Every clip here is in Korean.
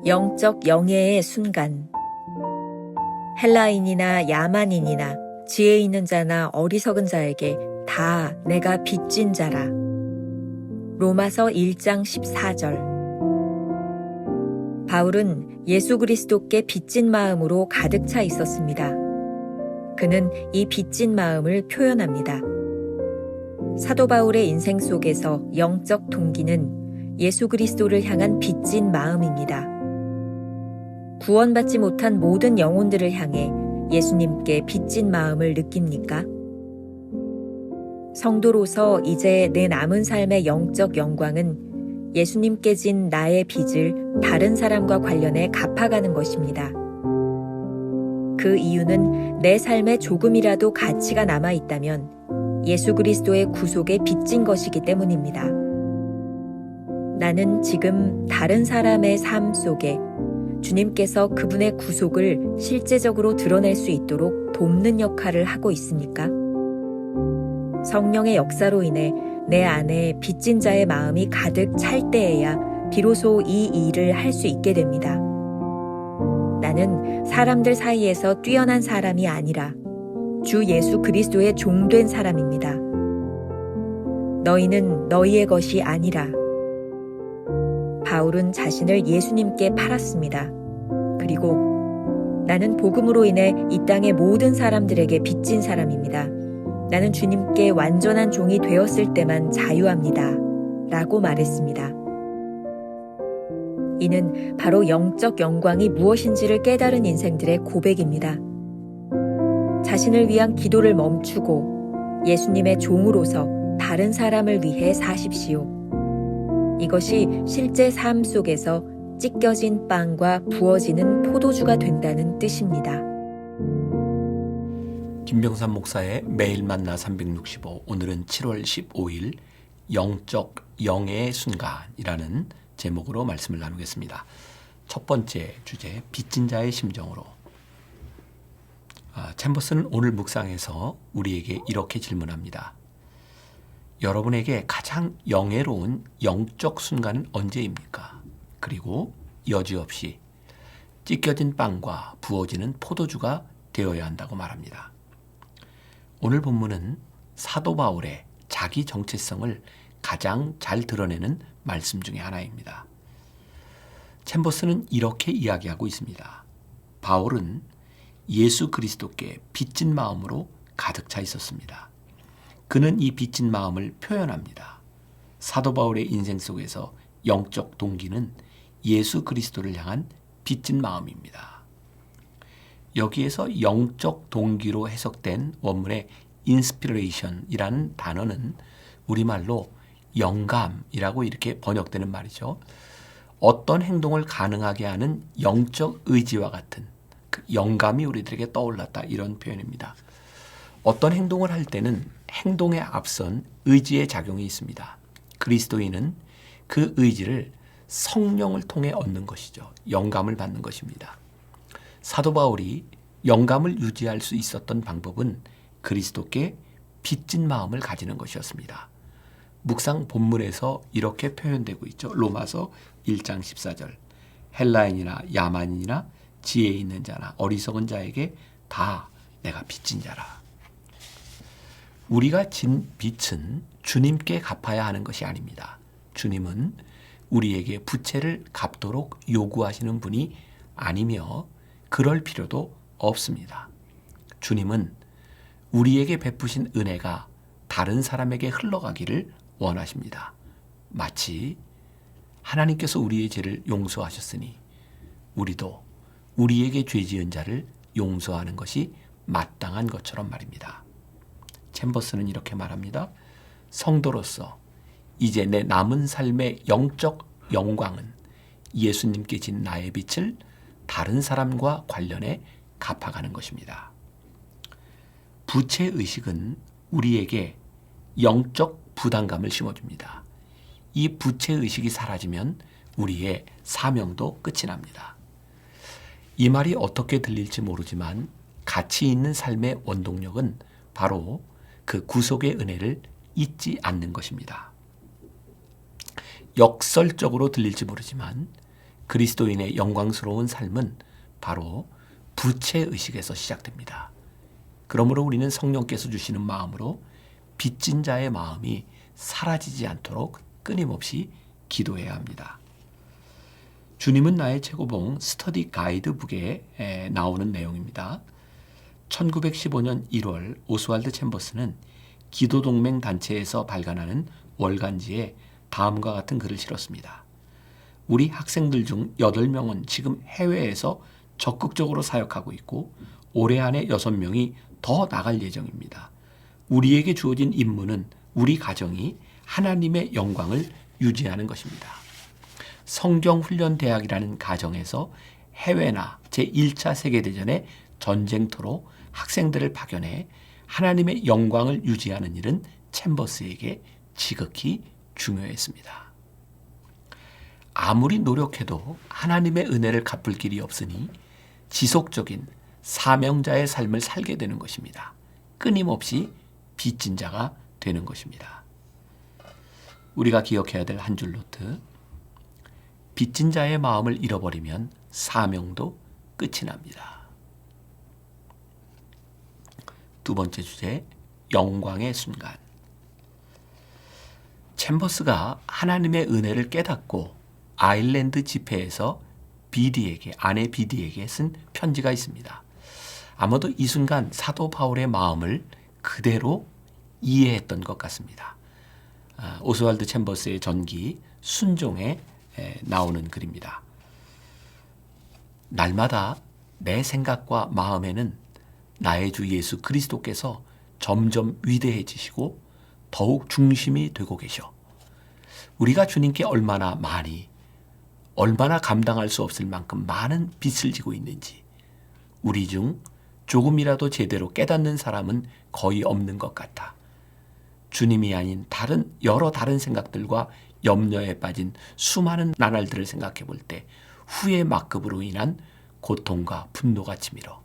영적 영예의 순간. 헬라인이나 야만인이나 지혜 있는 자나 어리석은 자에게 다 내가 빚진 자라. 로마서 1장 14절. 바울은 예수 그리스도께 빚진 마음으로 가득 차 있었습니다. 그는 이 빚진 마음을 표현합니다. 사도 바울의 인생 속에서 영적 동기는 예수 그리스도를 향한 빚진 마음입니다. 구원받지 못한 모든 영혼들을 향해 예수님께 빚진 마음을 느낍니까? 성도로서 이제 내 남은 삶의 영적 영광은 예수님께 진 나의 빚을 다른 사람과 관련해 갚아가는 것입니다. 그 이유는 내 삶에 조금이라도 가치가 남아있다면 예수 그리스도의 구속에 빚진 것이기 때문입니다. 나는 지금 다른 사람의 삶 속에 주님께서 그분의 구속을 실제적으로 드러낼 수 있도록 돕는 역할을 하고 있습니까? 성령의 역사로 인해 내 안에 빚진 자의 마음이 가득 찰 때에야 비로소 이 일을 할 수 있게 됩니다. 나는 사람들 사이에서 뛰어난 사람이 아니라 주 예수 그리스도의 종된 사람입니다. 너희는 너희의 것이 아니라. 바울은 자신을 예수님께 팔았습니다. 그리고 나는 복음으로 인해 이 땅의 모든 사람들에게 빚진 사람입니다. 나는 주님께 완전한 종이 되었을 때만 자유합니다. 라고 말했습니다. 이는 바로 영적 영광이 무엇인지를 깨달은 인생들의 고백입니다. 자신을 위한 기도를 멈추고 예수님의 종으로서 다른 사람을 위해 사십시오. 이것이 실제 삶 속에서 찢겨진 빵과 부어지는 포도주가 된다는 뜻입니다. 김병삼 목사의 매일 만나 365, 오늘은 7월 15일 영적 영예의 순간이라는 제목으로 말씀을 나누겠습니다. 첫 번째 주제, 빚진 자의 심정으로. 챔버스는 오늘 묵상에서 우리에게 이렇게 질문합니다. 여러분에게 가장 영예로운 영적 순간은 언제입니까? 그리고 여지없이 찢겨진 빵과 부어지는 포도주가 되어야 한다고 말합니다. 오늘 본문은 사도 바울의 자기 정체성을 가장 잘 드러내는 말씀 중에 하나입니다. 챔버스는 이렇게 이야기하고 있습니다. 바울은 예수 그리스도께 빚진 마음으로 가득 차 있었습니다. 그는 이 빚진 마음을 표현합니다. 사도 바울의 인생 속에서 영적 동기는 예수 그리스도를 향한 빚진 마음입니다. 여기에서 영적 동기로 해석된 원문의 inspiration이라는 단어는 우리말로 영감이라고 이렇게 번역되는 말이죠. 어떤 행동을 가능하게 하는 영적 의지와 같은 그 영감이 우리들에게 떠올랐다, 이런 표현입니다. 어떤 행동을 할 때는 행동에 앞선 의지의 작용이 있습니다. 그리스도인은 그 의지를 성령을 통해 얻는 것이죠. 영감을 받는 것입니다. 사도 바울이 영감을 유지할 수 있었던 방법은 그리스도께 빚진 마음을 가지는 것이었습니다. 묵상 본문에서 이렇게 표현되고 있죠. 로마서 1장 14절. 헬라인이나 야만인이나 지혜 있는 자나 어리석은 자에게 다 내가 빚진 자라. 우리가 진 빚은 주님께 갚아야 하는 것이 아닙니다. 주님은 우리에게 부채를 갚도록 요구하시는 분이 아니며 그럴 필요도 없습니다. 주님은 우리에게 베푸신 은혜가 다른 사람에게 흘러가기를 원하십니다. 마치 하나님께서 우리의 죄를 용서하셨으니 우리도 우리에게 죄 지은 자를 용서하는 것이 마땅한 것처럼 말입니다. 챔버스는 이렇게 말합니다. 성도로서 이제 내 남은 삶의 영적 영광은 예수님께 진 나의 빚을 다른 사람과 관련해 갚아가는 것입니다. 부채의식은 우리에게 영적 부담감을 심어줍니다. 이 부채의식이 사라지면 우리의 사명도 끝이 납니다. 이 말이 어떻게 들릴지 모르지만 가치 있는 삶의 원동력은 바로 그 구속의 은혜를 잊지 않는 것입니다. 역설적으로 들릴지 모르지만 그리스도인의 영광스러운 삶은 바로 부채의식에서 시작됩니다. 그러므로 우리는 성령께서 주시는 마음으로 빚진 자의 마음이 사라지지 않도록 끊임없이 기도해야 합니다. 주님은 나의 최고봉 스터디 가이드북에 나오는 내용입니다. 1915년 1월 오스왈드 챔버스는 기도동맹 단체에서 발간하는 월간지에 다음과 같은 글을 실었습니다. 우리 학생들 중 8명은 지금 해외에서 적극적으로 사역하고 있고 올해 안에 6명이 더 나갈 예정입니다. 우리에게 주어진 임무는 우리 가정이 하나님의 영광을 유지하는 것입니다. 성경훈련대학이라는 가정에서 해외나 제1차 세계대전의 전쟁터로 학생들을 파견해 하나님의 영광을 유지하는 일은 챔버스에게 지극히 중요했습니다. 아무리 노력해도 하나님의 은혜를 갚을 길이 없으니 지속적인 사명자의 삶을 살게 되는 것입니다. 끊임없이 빚진 자가 되는 것입니다. 우리가 기억해야 될 한 줄 노트. 빚진 자의 마음을 잃어버리면 사명도 끝이 납니다. 두 번째 주제, 영광의 순간. 챔버스가 하나님의 은혜를 깨닫고 아일랜드 집회에서 아내 비디에게 쓴 편지가 있습니다. 아마도 이 순간 사도 바울의 마음을 그대로 이해했던 것 같습니다. 오스왈드 챔버스의 전기 순종에 나오는 글입니다. 날마다 내 생각과 마음에는 나의 주 예수 그리스도께서 점점 위대해지시고 더욱 중심이 되고 계셔. 우리가 주님께 얼마나 감당할 수 없을 만큼 많은 빚을 지고 있는지, 우리 중 조금이라도 제대로 깨닫는 사람은 거의 없는 것 같아. 주님이 아닌 여러 다른 생각들과 염려에 빠진 수많은 나날들을 생각해 볼 때 후회 막급으로 인한 고통과 분노가 치밀어.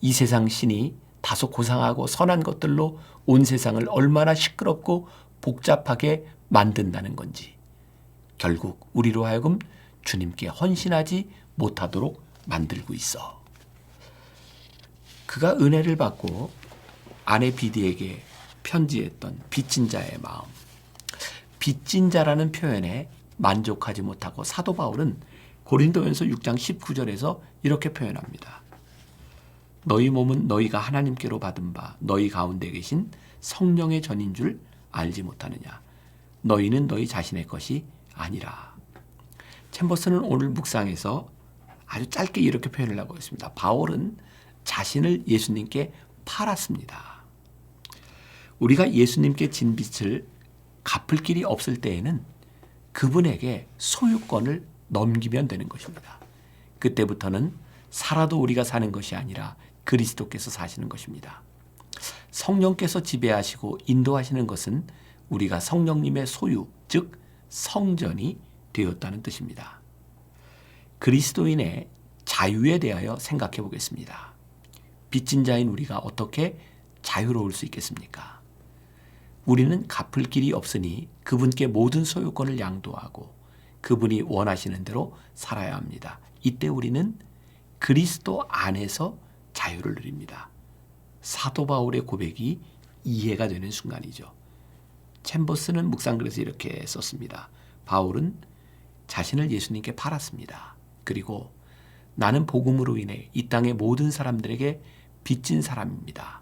이 세상 신이 다소 고상하고 선한 것들로 온 세상을 얼마나 시끄럽고 복잡하게 만든다는 건지, 결국 우리로 하여금 주님께 헌신하지 못하도록 만들고 있어. 그가 은혜를 받고 아내 비디에게 편지했던 빚진 자의 마음. 빚진 자라는 표현에 만족하지 못하고 사도 바울은 고린도전서 6장 19절에서 이렇게 표현합니다. 너희 몸은 너희가 하나님께로 받은 바 너희 가운데 계신 성령의 전인 줄 알지 못하느냐. 너희는 너희 자신의 것이 아니라. 챔버스는 오늘 묵상에서 아주 짧게 이렇게 표현을 하고 있습니다. 바울은 자신을 예수님께 팔았습니다. 우리가 예수님께 진 빚을 갚을 길이 없을 때에는 그분에게 소유권을 넘기면 되는 것입니다. 그때부터는 살아도 우리가 사는 것이 아니라 그리스도께서 사시는 것입니다. 성령께서 지배하시고 인도하시는 것은 우리가 성령님의 소유, 즉 성전이 되었다는 뜻입니다. 그리스도인의 자유에 대하여 생각해 보겠습니다. 빚진 자인 우리가 어떻게 자유로울 수 있겠습니까? 우리는 갚을 길이 없으니 그분께 모든 소유권을 양도하고 그분이 원하시는 대로 살아야 합니다. 이때 우리는 그리스도 안에서 자유를 누립니다. 사도 바울의 고백이 이해가 되는 순간이죠. 챔버스는 묵상글에서 이렇게 썼습니다. 바울은 자신을 예수님께 팔았습니다. 그리고 나는 복음으로 인해 이 땅의 모든 사람들에게 빚진 사람입니다.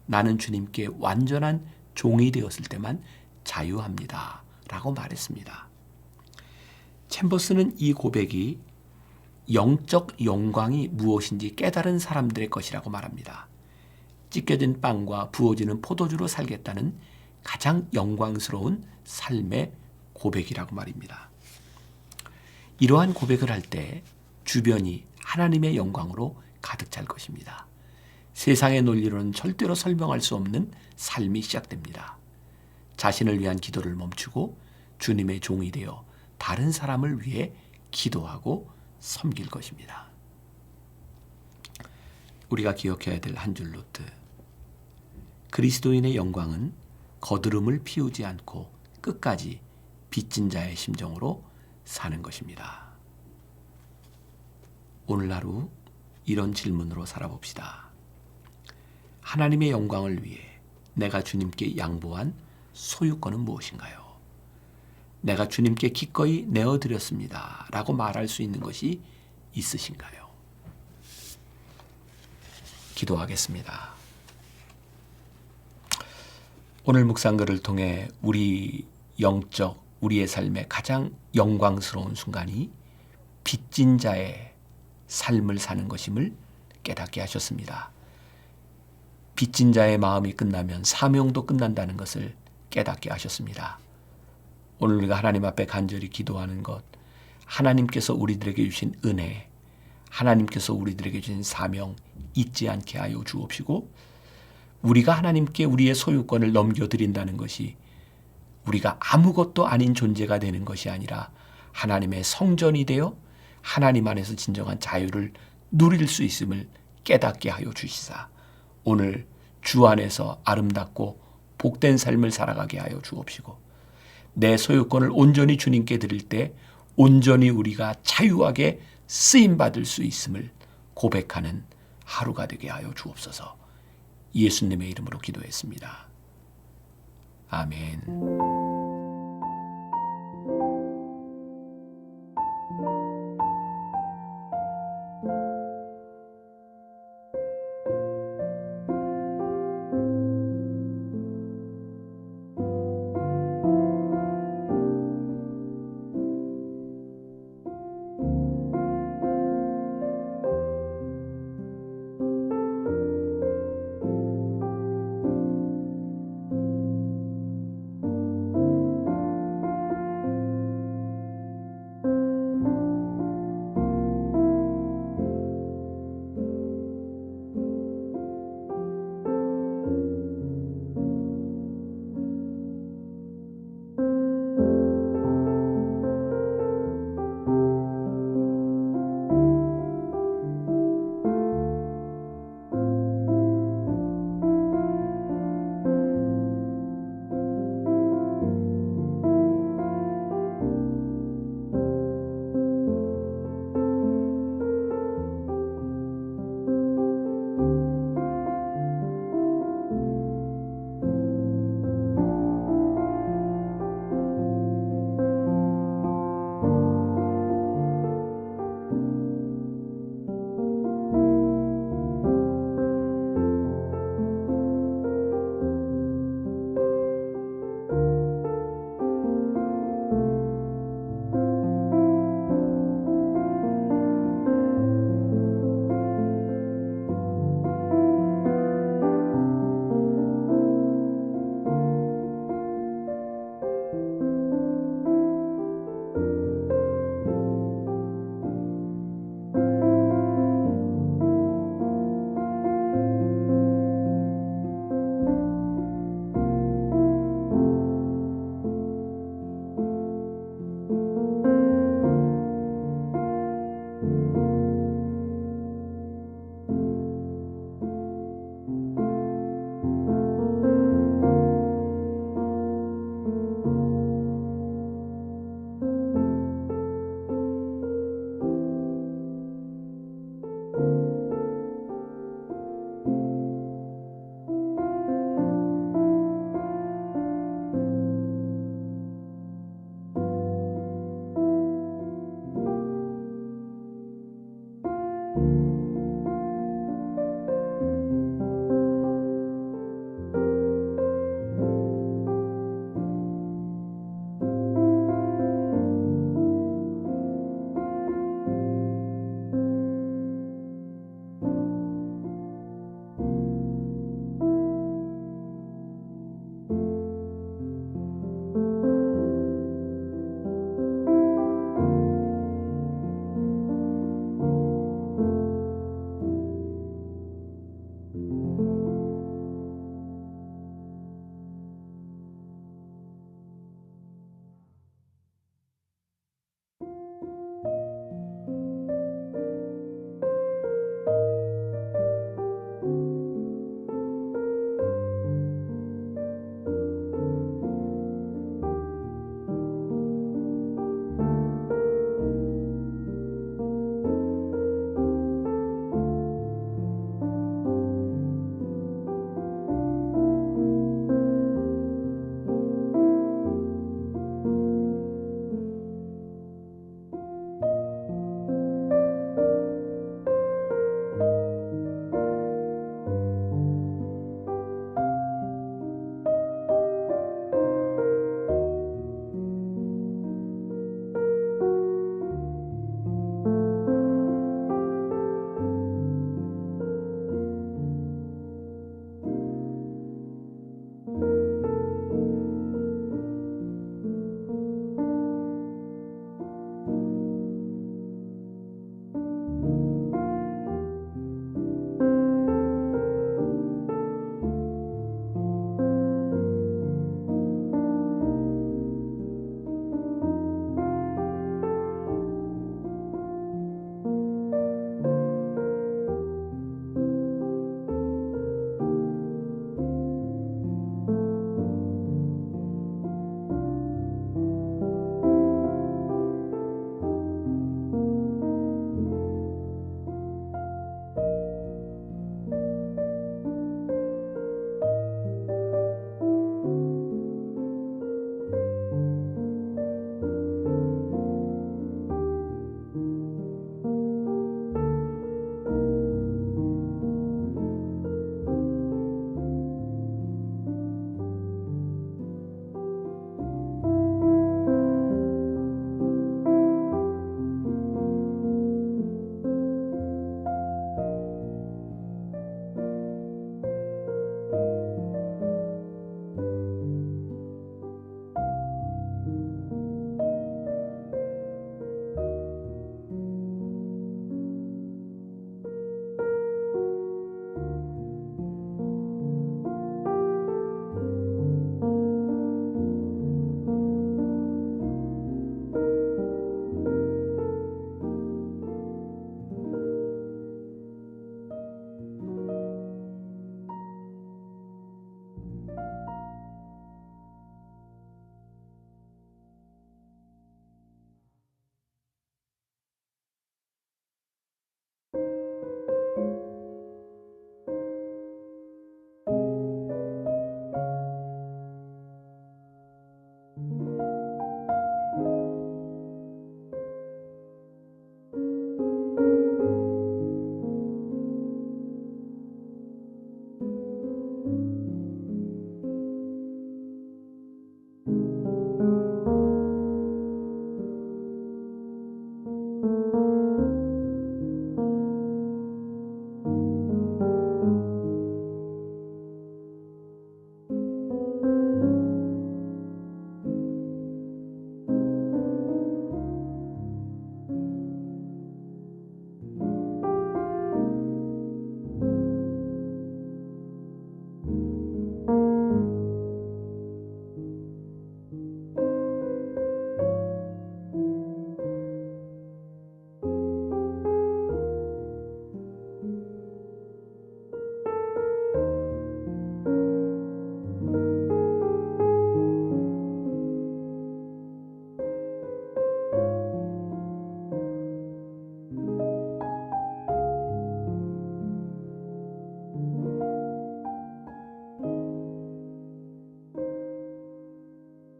나는 주님께 완전한 종이 되었을 때만 자유합니다. 라고 말했습니다. 챔버스는 이 고백이 영적 영광이 무엇인지 깨달은 사람들의 것이라고 말합니다. 찢겨진 빵과 부어지는 포도주로 살겠다는 가장 영광스러운 삶의 고백이라고 말입니다. 이러한 고백을 할 때 주변이 하나님의 영광으로 가득 찰 것입니다. 세상의 논리로는 절대로 설명할 수 없는 삶이 시작됩니다. 자신을 위한 기도를 멈추고 주님의 종이 되어 다른 사람을 위해 기도하고 섬길 것입니다. 우리가 기억해야 될 한 줄 노트. 그리스도인의 영광은 거드름을 피우지 않고 끝까지 빚진 자의 심정으로 사는 것입니다. 오늘 하루 이런 질문으로 살아봅시다. 하나님의 영광을 위해 내가 주님께 양보한 소유권은 무엇인가요? 내가 주님께 기꺼이 내어드렸습니다 라고 말할 수 있는 것이 있으신가요? 기도하겠습니다. 오늘 묵상글을 통해 우리의 삶의 가장 영광스러운 순간이 빚진 자의 삶을 사는 것임을 깨닫게 하셨습니다. 빚진 자의 마음이 끝나면 사명도 끝난다는 것을 깨닫게 하셨습니다. 오늘 우리가 하나님 앞에 간절히 기도하는 것, 하나님께서 우리들에게 주신 은혜, 하나님께서 우리들에게 주신 사명 잊지 않게 하여 주옵시고, 우리가 하나님께 우리의 소유권을 넘겨드린다는 것이 우리가 아무것도 아닌 존재가 되는 것이 아니라 하나님의 성전이 되어 하나님 안에서 진정한 자유를 누릴 수 있음을 깨닫게 하여 주시사 오늘 주 안에서 아름답고 복된 삶을 살아가게 하여 주옵시고, 내 소유권을 온전히 주님께 드릴 때 온전히 우리가 자유하게 쓰임받을 수 있음을 고백하는 하루가 되게 하여 주옵소서. 예수님의 이름으로 기도했습니다. 아멘.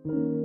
있습니다.